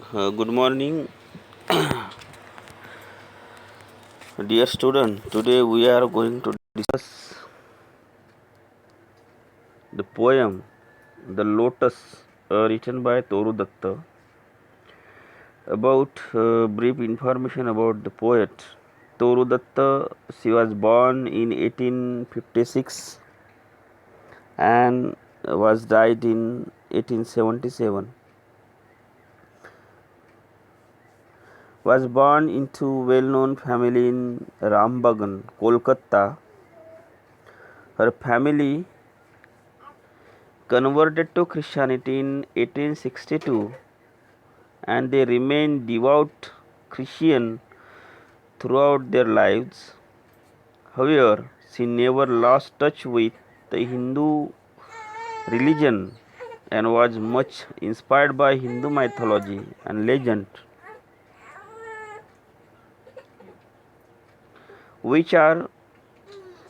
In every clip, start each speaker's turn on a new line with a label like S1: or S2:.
S1: Good morning, dear student. Today we are going to discuss the poem The Lotus, written by Toru Datta. About brief information about the poet Toru Datta. She was born in 1856 and was died in 1877. Was born into well-known family in Rambagan, Kolkata. Her family converted to Christianity in 1862 and they remained devout Christian throughout their lives. However, she never lost touch with the Hindu religion and was much inspired by Hindu mythology and legend, which are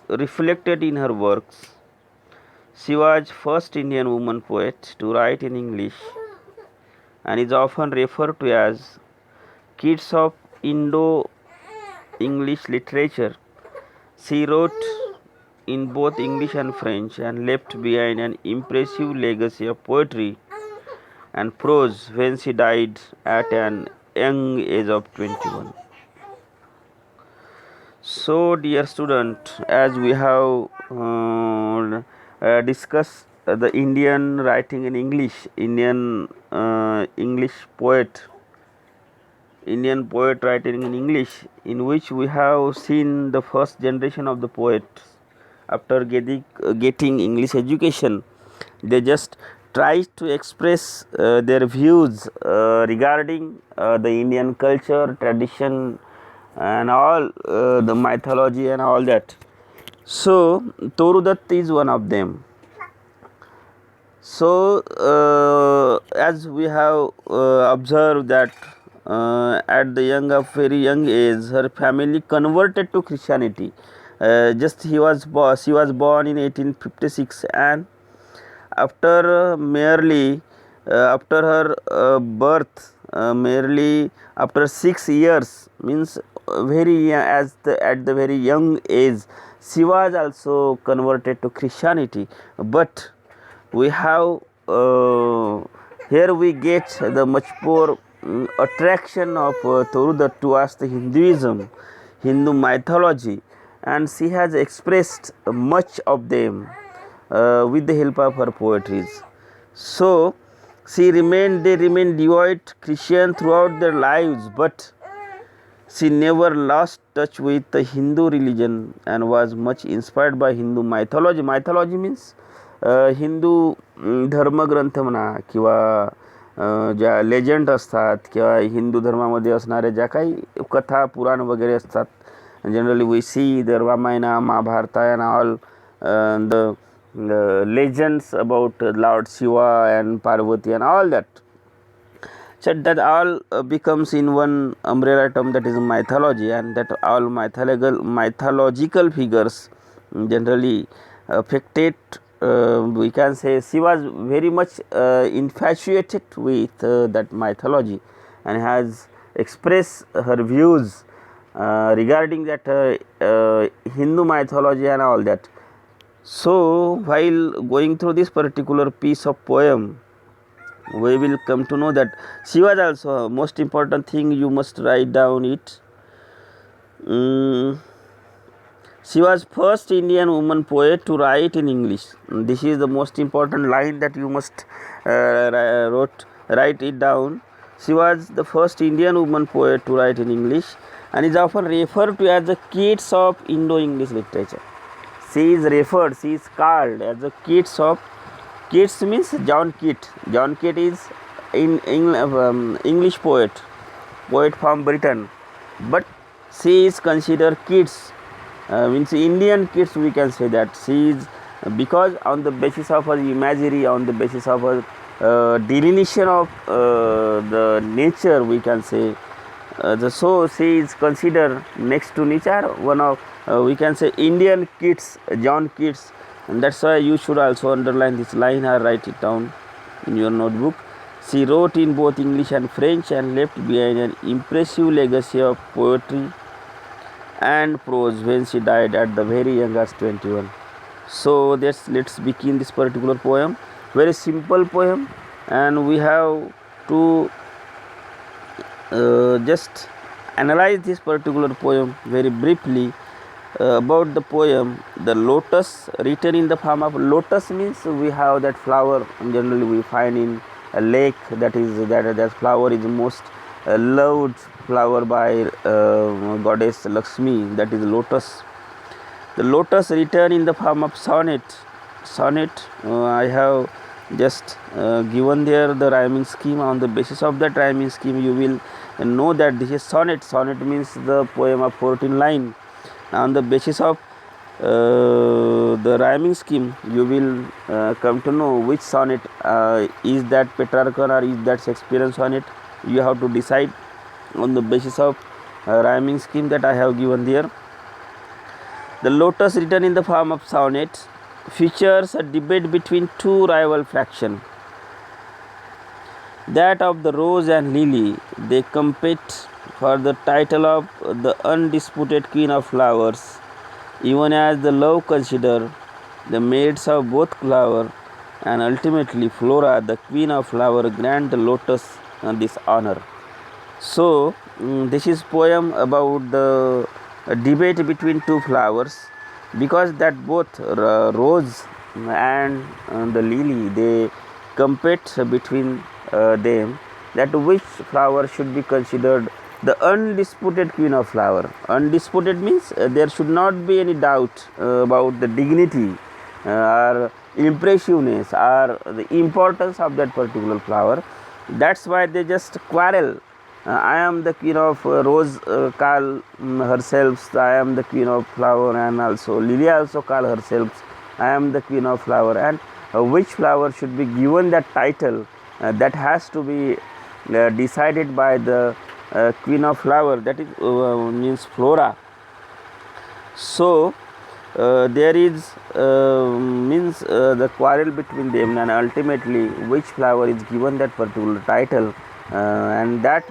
S1: reflected in her works. She was first Indian woman poet to write in English and is often referred to as kids of Indo-English literature. She wrote in both English and French and left behind an impressive legacy of poetry and prose when she died at an young age of 21. So, dear student, as we have discussed the Indian writing in English, English poet, Indian poet writing in English, in which we have seen the first generation of the poets after getting English education. They just try to express their views regarding the Indian culture, tradition, and all the mythology and all that. So, Toru Dutt is one of them. So, as we have observed that at the very young age, her family converted to Christianity. She was born in 1856, and after after her birth, merely after 6 years, means at the very young age, she was also converted to Christianity. But we have here we get the much more attraction of Toru Dutt towards the Hinduism, Hindu mythology, and she has expressed much of them with the help of her poetries. So they remained devout Christian throughout their lives, but she never lost touch with the Hindu religion and was much inspired by Hindu mythology. Mythology means Hindu धर्मग्रंथ म्हणा किंवा ज्या legend असतात किंवा हिंदू धर्मामध्ये असणाऱ्या ज्या काही कथा पुराण वगैरे असतात. Generally we see the Ramayana Mahabharata and all the legends about Lord Shiva and Parvati and all that. So that all becomes in one umbrella term, that is mythology, and that all mythological figures generally affected. We can say she was very much infatuated with that mythology and has expressed her views regarding that Hindu mythology and all that. So, while going through this particular piece of poem, we will come to know that she was also a most important thing. You must write down it. She was first Indian woman poet to write in English. This is the most important line that you must write it down. She was the first Indian woman poet to write in English and is often referred to as the Keats of Indo-English literature. She is called as the Keats of. Keats means John Keats. John Keats is English poet from Britain, but she is considered Keats. Means Indian Keats, we can say that she is, because on the basis of her imagery, on the basis of her delineation of the nature, we can say. So she is considered next to nature one of we can say Indian Keats, John Keats, and that's why you should also underline this line or write it down in your notebook. She wrote in both English and French and left behind an impressive legacy of poetry and prose when she died at the very young age 21. So let's begin this particular poem. Very simple poem, and we have to just analyze this particular poem very briefly. About the poem, the lotus, written in the form of lotus, means we have that flower generally we find in a lake, that flower is most loved flower by goddess Lakshmi, that is lotus. The lotus written in the form of sonnet. I have just given there the rhyming scheme. On the basis of that rhyming scheme, you will know that this is sonnet. Sonnet means the poem of 14 lines. On the basis of the rhyming scheme, you will come to know which sonnet is that Petrarchan or is that Shakespearean sonnet. You have to decide on the basis of rhyming scheme that I have given there. The lotus, written in the form of sonnet, features a debate between two rival factions, that of the rose and lily. They compete for the title of the undisputed queen of flowers, even as the love consider the maids of both flower, and ultimately Flora, the queen of flower, grant the lotus this honor. So this is poem about the debate between two flowers, because that both rose and the lily, they compete between them, that which flower should be considered the undisputed queen of flower. Undisputed means there should not be any doubt about the dignity or impressiveness or the importance of that particular flower. That's why they just quarrel. I am the queen of rose, call herself I am the queen of flower, and also lily also call herself I am the queen of flower, and which flower should be given that title, that has to be decided by the queen of flower, that is means Flora. So there is means the quarrel between them, and ultimately which flower is given that particular title, and that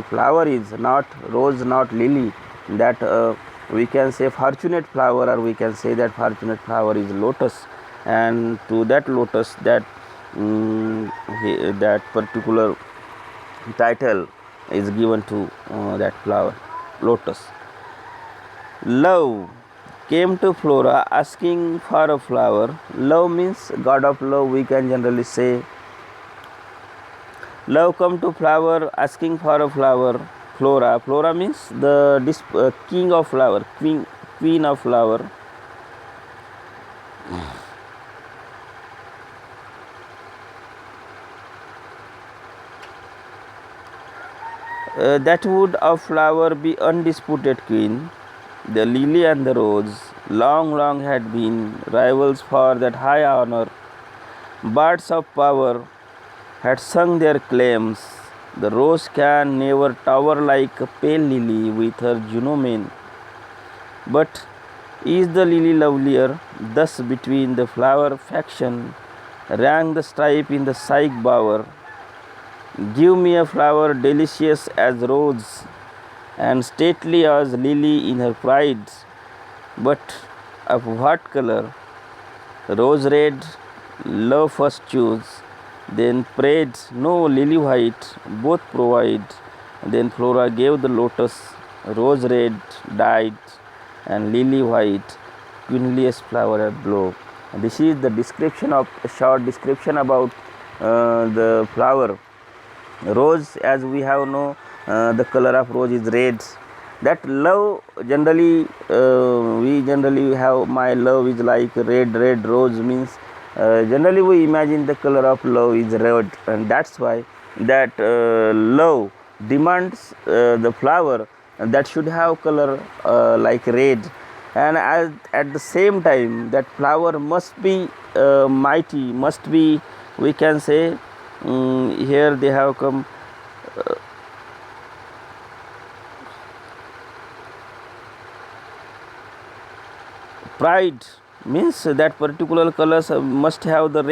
S1: flower is not rose, not lily, that we can say fortunate flower, or we can say that fortunate flower is lotus, and to that lotus that that particular title is given to that flower, lotus. Love came to Flora asking for a flower. Love means god of love, we can generally say. Love come to flower asking for a flower. Flora. Flora means the king of flower, queen of flower. That would of flower be undisputed queen. The lily and the rose long had been rivals for that high honor. Birds of power had sung their claims. The rose can never tower like a pale lily with her Juno mane. But is the lily lovelier? Thus between the flower faction rang the strife in the Psyche bower. Give me a flower delicious as rose, and stately as lily in her pride, but of what color? Rose red, love first choose, then prayed no lily white, both provide. Then Flora gave the lotus, rose red dyed, and lily white, queenliest flower at blow. This is the description of a short description about the flower. Rose, as we have know, the color of rose is red. That love generally we generally have, my love is like red rose means generally we imagine the color of love is red, and that's why that love demands the flower that should have color like red, and at the same time that flower must be mighty, must be, we can say, here they have come pride means that particular colors must have the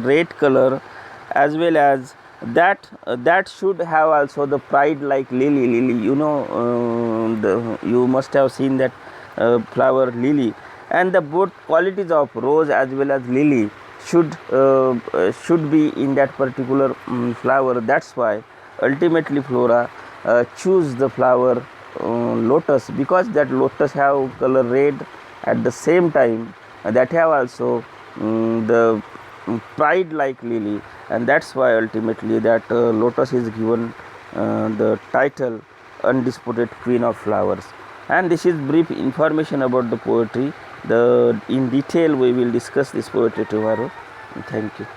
S1: red color, as well as that should have also the pride like lily. You know, you must have seen that flower lily, and the both qualities of rose as well as lily should be in that particular flower. That's why ultimately flora choose the flower lotus, because that lotus have color red, at the same time that have also the pride like lily, and that's why ultimately that lotus is given the title undisputed queen of flowers. And this is brief information about the poetry. The in detail we will discuss this poetry tomorrow. Thank you.